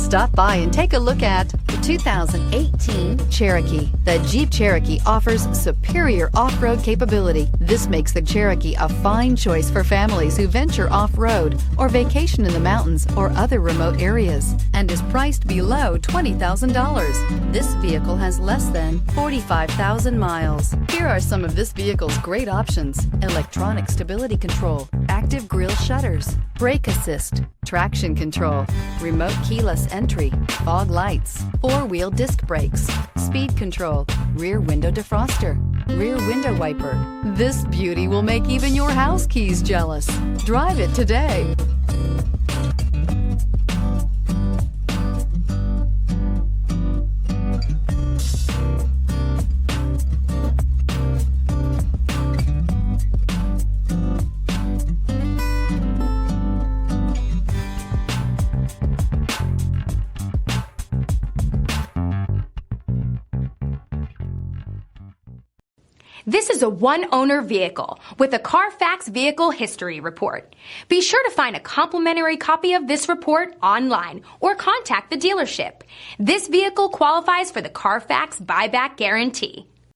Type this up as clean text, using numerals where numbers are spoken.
Stop by and take a look at the 2018 Cherokee. The Jeep Cherokee offers superior off-road capability. This makes the Cherokee a fine choice for families who venture off-road or vacation in the mountains or other remote areas, and is priced below $20,000. This vehicle has less than 45,000 miles. Here are some of this vehicle's great options: electronic stability control, active grille shutters, brake assist, traction control, remote keyless entry, fog lights, four-wheel disc brakes, speed control, rear window defroster, rear window wiper. This beauty will make even your house keys jealous. Drive it today. This is a one-owner vehicle with a Carfax Vehicle History Report. Be sure to find a complimentary copy of this report online or contact the dealership. This vehicle qualifies for the Carfax Buyback Guarantee.